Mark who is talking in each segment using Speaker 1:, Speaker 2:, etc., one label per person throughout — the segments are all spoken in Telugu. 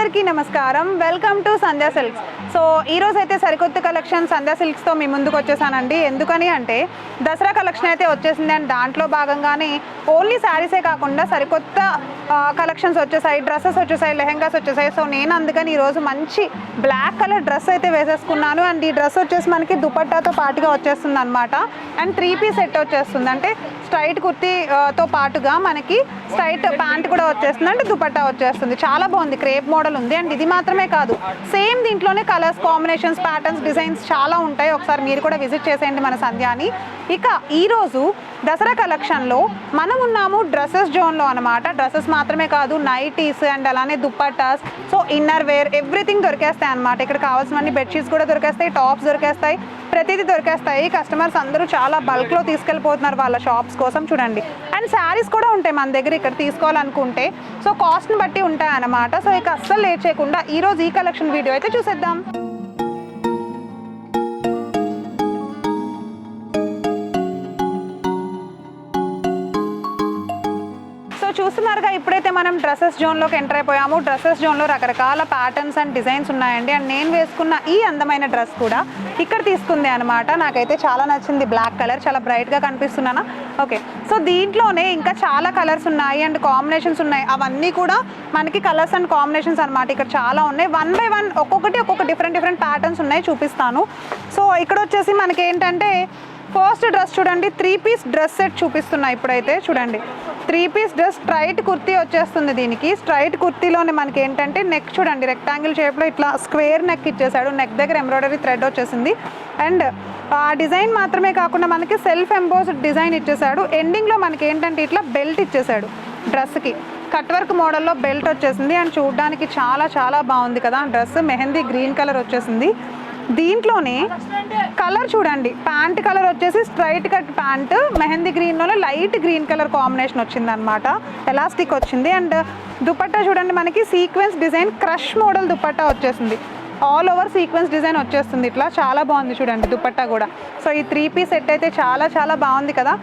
Speaker 1: అందరికీ నమస్కారం. Welcome to Sandhya silks. So ఈరోజు అయితే సరికొత్త కలెక్షన్ సంధ్యా సిల్క్స్తో మీ ముందుకు వచ్చేసానండి. ఎందుకని అంటే దసరా కలెక్షన్ అయితే వచ్చేసింది అండ్ దాంట్లో భాగంగానే ఓన్లీ శారీసే కాకుండా సరికొత్త కలెక్షన్స్ వచ్చేసాయి, డ్రెస్సెస్ వచ్చేసాయి, లెహెంగాస్ వచ్చేసాయి. సో నేను అందుకని ఈరోజు మంచి బ్లాక్ కలర్ డ్రెస్ అయితే వేసేసుకున్నాను అండ్ ఈ డ్రెస్ వచ్చేసి మనకి దుపట్టాతో పాటుగా వచ్చేస్తుంది అనమాట. అండ్ 3-piece సెట్ వచ్చేస్తుంది, అంటే స్ట్రైట్ కుర్తీతో పాటుగా మనకి స్ట్రైట్ ప్యాంట్ కూడా వచ్చేస్తుంది అంటే దుపట్టా వచ్చేస్తుంది. చాలా బాగుంది, క్రేప్ మోడల్ ఉంది. అండ్ ఇది మాత్రమే కాదు, సేమ్ దీంట్లోనే కలర్స్, కాంబినేషన్స్, ప్యాటర్న్స్, డిజైన్స్ చాలా ఉంటాయి. ఒకసారి మీరు కూడా విజిట్ చేసేయండి మన సంధ్యాని. ఇక ఈరోజు దసరా కలెక్షన్లో మనం ఉన్నాము డ్రెస్సెస్ జోన్లో అనమాట. డ్రెస్సెస్ మాత్రమే కాదు, నైటీస్ అండ్ అలానే dupattas, so inner wear everything దొరికేస్తాయి అనమాట. ఇక్కడ కావాల్సినవన్నీ బెడ్షీట్స్ కూడా దొరికేస్తాయి, టాప్స్ దొరికేస్తాయి, ప్రతిదీ దొరికేస్తాయి. కస్టమర్స్ అందరూ చాలా బల్క్లో తీసుకెళ్ళిపోతున్నారు వాళ్ళ షాప్స్ కోసం, చూడండి. అండ్ శారీస్ కూడా ఉంటాయి మన దగ్గర ఇక్కడ తీసుకోవాలనుకుంటే. సో కాస్ట్ని బట్టి ఉంటాయి అన్నమాట. సో ఇక అస్సలు లేట్ చేయకుండా ఈరోజు ఈ కలెక్షన్ వీడియో అయితే చూసేద్దాం. చూస్తున్నారుగా, ఇప్పుడైతే మనం డ్రెస్సెస్ జోన్లోకి ఎంటర్ అయిపోయాము. డ్రెస్సెస్ జోన్లో రకరకాల ప్యాటర్న్స్ అండ్ డిజైన్స్ ఉన్నాయండి. అండ్ నేను వేసుకున్న ఈ అందమైన డ్రెస్ కూడా ఇక్కడ తీసుకుంది అనమాట. నాకైతే చాలా నచ్చింది, బ్లాక్ కలర్, చాలా బ్రైట్గా కనిపిస్తున్నానా. ఓకే, సో దీంట్లోనే ఇంకా చాలా కలర్స్ ఉన్నాయి అండ్ కాంబినేషన్స్ ఉన్నాయి. అవన్నీ కూడా మనకి కలర్స్ అండ్ కాంబినేషన్స్ అనమాట. ఇక్కడ చాలా ఉన్నాయి, 1 by 1 ఒక్కొక్క డిఫరెంట్ ప్యాటర్న్స్ ఉన్నాయి, చూపిస్తాను. సో ఇక్కడ వచ్చేసి మనకి ఏంటంటే ఫస్ట్ డ్రెస్ చూడండి, 3-piece డ్రెస్ సెట్ చూపిస్తున్నా ఇప్పుడైతే. చూడండి, 3-piece డ్రెస్, స్ట్రైట్ కుర్తీ వచ్చేస్తుంది. దీనికి స్ట్రైట్ కుర్తీలోనే మనకి ఏంటంటే నెక్ చూడండి, రెక్టాంగిల్ షేప్లో ఇట్లా స్క్వేర్ నెక్ ఇచ్చేసాడు. నెక్ దగ్గర ఎంబ్రాయిడరీ థ్రెడ్ వచ్చేసింది. అండ్ ఆ డిజైన్ మాత్రమే కాకుండా మనకి సెల్ఫ్ ఎంబోస్డ్ డిజైన్ ఇచ్చేసాడు. ఎండింగ్లో మనకి ఏంటంటే ఇట్లా బెల్ట్ ఇచ్చేసాడు. డ్రెస్కి కట్ వర్క్ మోడల్లో బెల్ట్ వచ్చేసింది. అండ్ చూడడానికి చాలా బాగుంది కదా డ్రెస్. మెహందీ గ్రీన్ కలర్ వచ్చేసింది. దీంట్లోనే కలర్ చూడండి, ప్యాంట్ కలర్ వచ్చేసి స్ట్రైట్ కట్ ప్యాంట్, మెహందీ గ్రీన్లోనే లైట్ గ్రీన్ కలర్ కాంబినేషన్ వచ్చింది అనమాట. ఎలాస్టిక్ వచ్చింది. అండ్ దుపట్టా చూడండి, మనకి sequence design crush model dupatta వచ్చేసింది. ఆల్ ఓవర్ సీక్వెన్స్ డిజైన్ వచ్చేస్తుంది ఇట్లా. చాలా బాగుంది చూడండి దుపట్టా కూడా. సో ఈ 3-piece సెట్ అయితే చాలా బాగుంది కదా.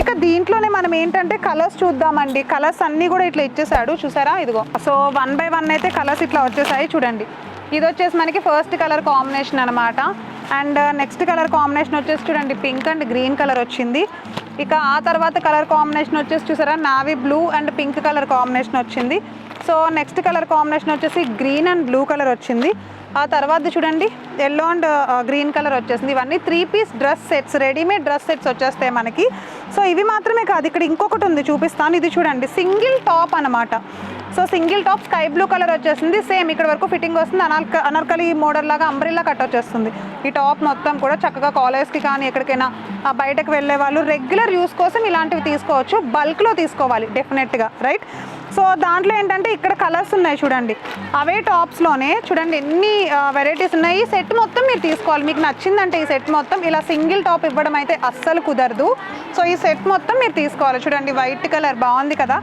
Speaker 1: ఇక దీంట్లోనే మనం ఏంటంటే కలర్స్ చూద్దామండి. కలర్స్ అన్నీ కూడా ఇట్లా ఇచ్చేసాడు, చూసారా, ఇదిగో. సో 1 by 1 అయితే కలర్స్ ఇట్లా వచ్చేసాయి చూడండి. ఇది వచ్చేసి మనకి ఫస్ట్ కలర్ కాంబినేషన్ అనమాట. అండ్ నెక్స్ట్ కలర్ కాంబినేషన్ వచ్చేసి చూడండి, పింక్ అండ్ గ్రీన్ కలర్ వచ్చింది. ఇక ఆ తర్వాత కలర్ కాంబినేషన్ వచ్చేసి చూసారా, navy blue and pink colour combination వచ్చింది. సో నెక్స్ట్ కలర్ కాంబినేషన్ వచ్చేసి గ్రీన్ అండ్ బ్లూ కలర్ వచ్చింది. ఆ తర్వాత చూడండి ఎల్లో అండ్ గ్రీన్ కలర్ వచ్చేసింది. ఇవన్నీ 3-piece dress sets, readymade dress sets వచ్చేస్తాయి మనకి. సో ఇవి మాత్రమే కాదు, ఇక్కడ ఇంకొకటి ఉంది చూపిస్తాను. ఇది చూడండి, సింగిల్ టాప్ అనమాట. So single top sky blue colour వచ్చేసింది. సేమ్ ఇక్కడ వరకు ఫిట్టింగ్ వస్తుంది, అనార్కలి మోడల్ లాగా అంబ్రెల్లా కట్ వచ్చేస్తుంది. ఈ టాప్ మొత్తం కూడా చక్కగా కాలేజ్కి కానీ ఎక్కడికైనా బయటకు వెళ్ళే వాళ్ళు రెగ్యులర్ యూస్ కోసం ఇలాంటివి తీసుకోవచ్చు. బల్క్లో తీసుకోవాలి డెఫినెట్గా, రైట్. సో దాంట్లో ఏంటంటే ఇక్కడ కలర్స్ ఉన్నాయి చూడండి, అవే టాప్స్లోనే చూడండి ఎన్ని వెరైటీస్ ఉన్నాయి. ఈ సెట్ మొత్తం మీరు తీసుకోవాలి. మీకు నచ్చిందంటే ఈ సెట్ మొత్తం, ఇలా సింగిల్ టాప్ ఇవ్వడం అయితే అస్సలు కుదరదు. సో ఈ సెట్ మొత్తం మీరు తీసుకోవాలి. చూడండి వైట్ కలర్ బాగుంది కదా.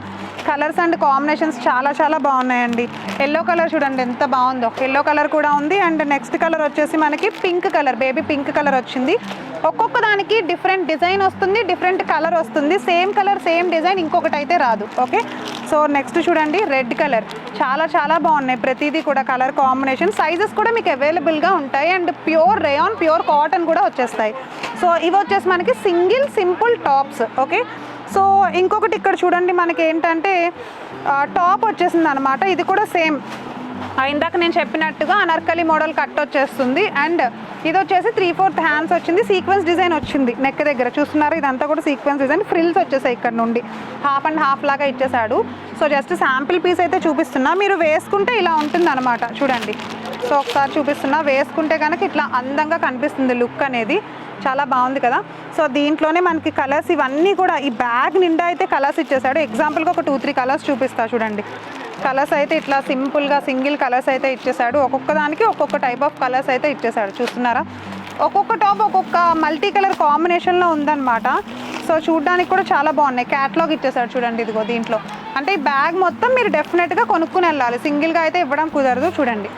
Speaker 1: కలర్స్ అండ్ కాంబినేషన్స్ చాలా బాగున్నాయండి. ఎల్లో కలర్ చూడండి ఎంత బాగుందో, ఎల్లో కలర్ కూడా ఉంది. అండ్ నెక్స్ట్ కలర్ వచ్చేసి మనకి pink colour, baby pink colour వచ్చింది. ఒక్కొక్క దానికి డిఫరెంట్ డిజైన్ వస్తుంది, డిఫరెంట్ కలర్ వస్తుంది. సేమ్ కలర్ సేమ్ డిజైన్ ఇంకొకటి అయితే రాదు. ఓకే, సో నెక్స్ట్ చూడండి రెడ్ కలర్, చాలా బాగున్నాయి ప్రతిదీ కూడా. కలర్ కాంబినేషన్, సైజెస్ కూడా మీకు అవైలబుల్గా ఉంటాయి. And pure rayon, pure cotton కూడా వచ్చేస్తాయి. సో ఇవి వచ్చేసి మనకి సింపుల్ టాప్స్. ఓకే, సో ఇంకొకటి ఇక్కడ చూడండి, మనకి ఏంటంటే టాప్ వచ్చేసింది అనమాట. ఇది కూడా సేమ్ ఇందాక నేను చెప్పినట్టుగా అనార్కలి మోడల్ కట్ వచ్చేస్తుంది. అండ్ ఇది వచ్చేసి 3/4 హ్యాండ్స్ వచ్చింది, సీక్వెన్స్ డిజైన్ వచ్చింది నెక్ దగ్గర. చూస్తున్నారు, ఇదంతా కూడా సీక్వెన్స్ డిజైన్, ఫ్రిల్స్ వచ్చేసాయి ఇక్కడ నుండి, హాఫ్ అండ్ హాఫ్ లాగా ఇచ్చేసాడు. సో జస్ట్ శాంపిల్ పీస్ అయితే చూపిస్తున్నా, మీరు వేసుకుంటే ఇలా ఉంటుంది అనమాట. చూడండి, సో ఒకసారి చూపిస్తున్నా, వేసుకుంటే కనుక ఇట్లా అందంగా కనిపిస్తుంది లుక్ అనేది. చాలా బాగుంది కదా. సో దీంట్లోనే మనకి కలర్స్ ఇవన్నీ కూడా ఈ బ్యాగ్ నిండా అయితే కలర్స్ ఇచ్చేసాడు. ఎగ్జాంపుల్గా ఒక 2-3 కలర్స్ చూపిస్తా చూడండి. కలర్స్ అయితే ఇట్లా సింపుల్గా సింగిల్ కలర్స్ అయితే ఇచ్చేసాడు. ఒక్కొక్క దానికి ఒక్కొక్క టైప్ ఆఫ్ కలర్స్ అయితే ఇచ్చేసాడు. చూస్తున్నారా, ఒక్కొక్క టాప్ ఒక్కొక్క మల్టీ కలర్ కాంబినేషన్లో ఉందన్నమాట. సో చూడడానికి కూడా చాలా బాగున్నాయి. క్యాటలాగ్ ఇచ్చేసాడు చూడండి, ఇదిగో దీంట్లో. అంటే ఈ బ్యాగ్ మొత్తం మీరు డెఫినెట్గా కొనుక్కుని వెళ్ళాలి, సింగిల్గా అయితే ఇవ్వడం కుదరదు. చూడండి,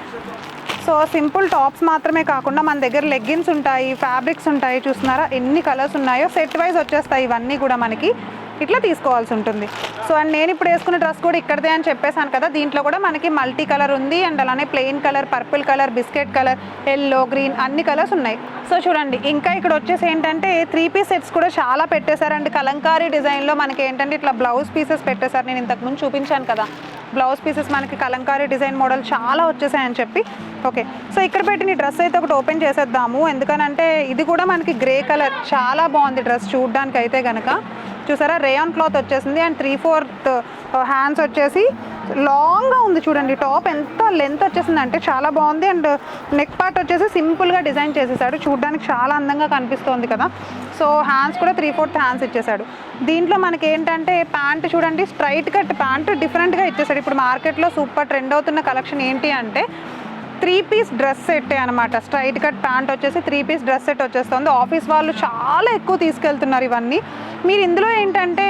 Speaker 1: సో సింపుల్ టాప్స్ మాత్రమే కాకుండా మన దగ్గర లెగ్గిన్స్ ఉంటాయి, ఫ్యాబ్రిక్స్ ఉంటాయి. చూస్తున్నారా ఎన్ని కలర్స్ ఉన్నాయో, సెట్ వైజ్ వచ్చేస్తాయి ఇవన్నీ కూడా మనకి. ఇట్లా తీసుకోవాల్సి ఉంటుంది. సో అండ్ నేను ఇప్పుడు వేసుకున్న డ్రెస్ కూడా ఇక్కడదే అని చెప్పేసాను కదా, దీంట్లో కూడా మనకి మల్టీ కలర్ ఉంది అండ్ అలానే plain colour, purple colour, biscuit colour, yellow, green అన్ని కలర్స్ ఉన్నాయి. సో చూడండి ఇంకా ఇక్కడ వచ్చేసి ఏంటంటే 3 పీస్ సెట్స్ కూడా చాలా పెట్టేశారు అండ్ కలంకారీ డిజైన్లో మనకి ఏంటంటే ఇట్లా బ్లౌజ్ పీసెస్ పెట్టేశారు. నేను ఇంతకుముందు చూపించాను కదా బ్లౌజ్ పీసెస్ మనకి కలంకారీ డిజైన్ మోడల్ చాలా వచ్చేసాయని చెప్పి. ఓకే, సో ఇక్కడ పెట్టిన డ్రెస్ అయితే ఒకటి ఓపెన్ చేసేద్దాము. ఎందుకనంటే ఇది కూడా మనకి గ్రే కలర్, చాలా బాగుంది డ్రెస్ చూడడానికి అయితే కనుక. చూసారా రేయాన్ క్లాత్ వచ్చేసింది అండ్ 3/4 హ్యాండ్స్ వచ్చేసి లాంగ్గా ఉంది. చూడండి టాప్ ఎంత లెంత్ వచ్చేసింది అంటే చాలా బాగుంది అండ్ నెక్ పార్ట్ వచ్చేసి సింపుల్గా డిజైన్ చేసేసాడు, చూడడానికి చాలా అందంగా కనిపిస్తోంది కదా. సో హ్యాండ్స్ కూడా 3/4 హ్యాండ్స్ ఇచ్చేసాడు. దీంట్లో మనకి ఏంటంటే ప్యాంట్ చూడండి స్ట్రైట్ కట్ ప్యాంట్ డిఫరెంట్గా ఇచ్చేసాడు. ఇప్పుడు మార్కెట్లో సూపర్ ట్రెండ్ అవుతున్న కలెక్షన్ ఏంటి అంటే 3 పీస్ డ్రెస్ సెట్ అనమాట. స్ట్రైట్ కట్ ప్యాంట్ వచ్చేసి 3 పీస్ డ్రెస్ సెట్ వచ్చేస్తుంది. ఆఫీస్ వాళ్ళు చాలా ఎక్కువ తీసుకెళ్తున్నారు ఇవన్నీ. మీరు ఇందులో ఏంటంటే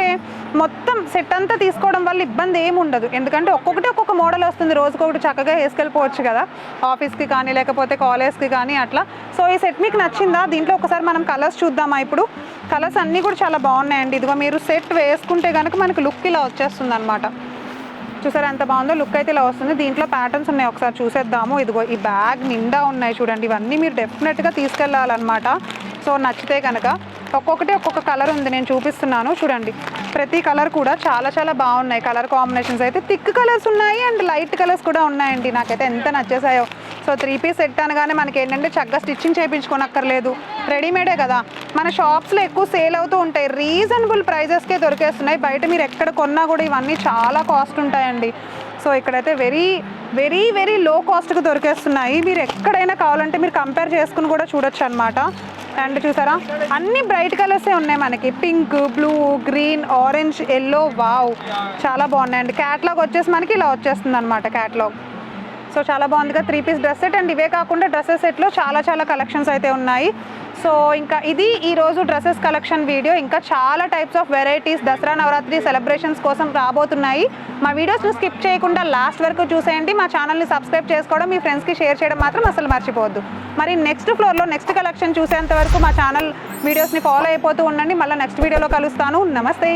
Speaker 1: మొత్తం సెట్ అంతా తీసుకోవడం వల్ల ఇబ్బంది ఏమి ఉండదు, ఎందుకంటే ఒక్కొక్క మోడల్ వస్తుంది, రోజుకొకటి చక్కగా వేసుకెళ్ళిపోవచ్చు కదా ఆఫీస్కి కానీ లేకపోతే కాలేజ్కి కానీ అట్లా. సో ఈ సెట్ మీకు నచ్చిందా? దీంట్లో ఒకసారి మనం కలర్స్ చూద్దామా. ఇప్పుడు కలర్స్ అన్నీ కూడా చాలా బాగున్నాయండి. ఇదిగో మీరు సెట్ వేసుకుంటే కనుక మనకి లుక్ ఇలా వచ్చేస్తుంది అనమాట. చూసారా ఎంత బాగుందో లుక్ అయితే ఇలా వస్తుంది. దీంట్లో ప్యాటర్న్స్ ఉన్నాయి, ఒకసారి చూసేద్దాము. ఇదిగో ఈ బ్యాగ్ నిండా ఉన్నాయి చూడండి, ఇవన్నీ మీరు డెఫినెట్గా తీసుకెళ్ళాలన్నమాట. సో నచ్చితే కనుక ఒక్కొక్కటి ఒక్కొక్క కలర్ ఉంది, నేను చూపిస్తున్నాను చూడండి. ప్రతి కలర్ కూడా చాలా చాలా బాగున్నాయి. కలర్ కాంబినేషన్స్ అయితే థిక్ కలర్స్ ఉన్నాయి అండ్ లైట్ కలర్స్ కూడా ఉన్నాయండి. నాకైతే ఎంత నచ్చేసాయో. సో 3 పీస్ సెట్ అనగానే మనకి ఏంటంటే చక్కగా స్టిచ్చింగ్ చేయించుకోనక్కర్లేదు, రెడీమేడే కదా. మన షాప్స్లో ఎక్కువ సేల్ అవుతూ ఉంటాయి, రీజనబుల్ ప్రైజెస్కే దొరికేస్తున్నాయి. బయట మీరు ఎక్కడ కొన్నా కూడా ఇవన్నీ చాలా కాస్ట్ ఉంటాయండి. సో ఇక్కడైతే వెరీ వెరీ వెరీ లో కాస్ట్కి దొరికేస్తున్నాయి. మీరు ఎక్కడైనా కావాలంటే మీరు కంపేర్ చేసుకుని కూడా చూడొచ్చు అనమాట. అండ్ చూసారా అన్ని బ్రైట్ కలర్సే ఉన్నాయి మనకి, pink, blue, green, orange, yellow. Wow చాలా బాగున్నాయండి. క్యాట్లాగ్ వచ్చేసి మనకి ఇలా వచ్చేస్తుంది అనమాట క్యాట్లాగ్. సో చాలా బాగుందిగా 3 పీస్ డ్రెస్ సెట్. అండ్ ఇవే కాకుండా డ్రెస్సెస్ సెట్లో చాలా చాలా కలెక్షన్స్ అయితే ఉన్నాయి. సో ఇంకా ఇది ఈరోజు డ్రెస్సెస్ కలెక్షన్ వీడియో. ఇంకా చాలా types of varieties Dasara Navaratri celebrations కోసం రాబోతున్నాయి. మా వీడియోస్ని స్కిప్ చేయకుండా లాస్ట్ వరకు చూసేయండి. మా ఛానల్ని సబ్స్క్రైబ్ చేసుకోవడం, మీ ఫ్రెండ్స్కి షేర్ చేయడం మాత్రం అసలు మర్చిపోవద్దు. మరి నెక్స్ట్ ఫ్లోర్లో నెక్స్ట్ కలెక్షన్ చూసేంత వరకు మా ఛానల్ వీడియోస్ని ఫాలో అయిపోతూ ఉండండి. మళ్ళీ నెక్స్ట్ వీడియోలో కలుస్తాను. నమస్తే.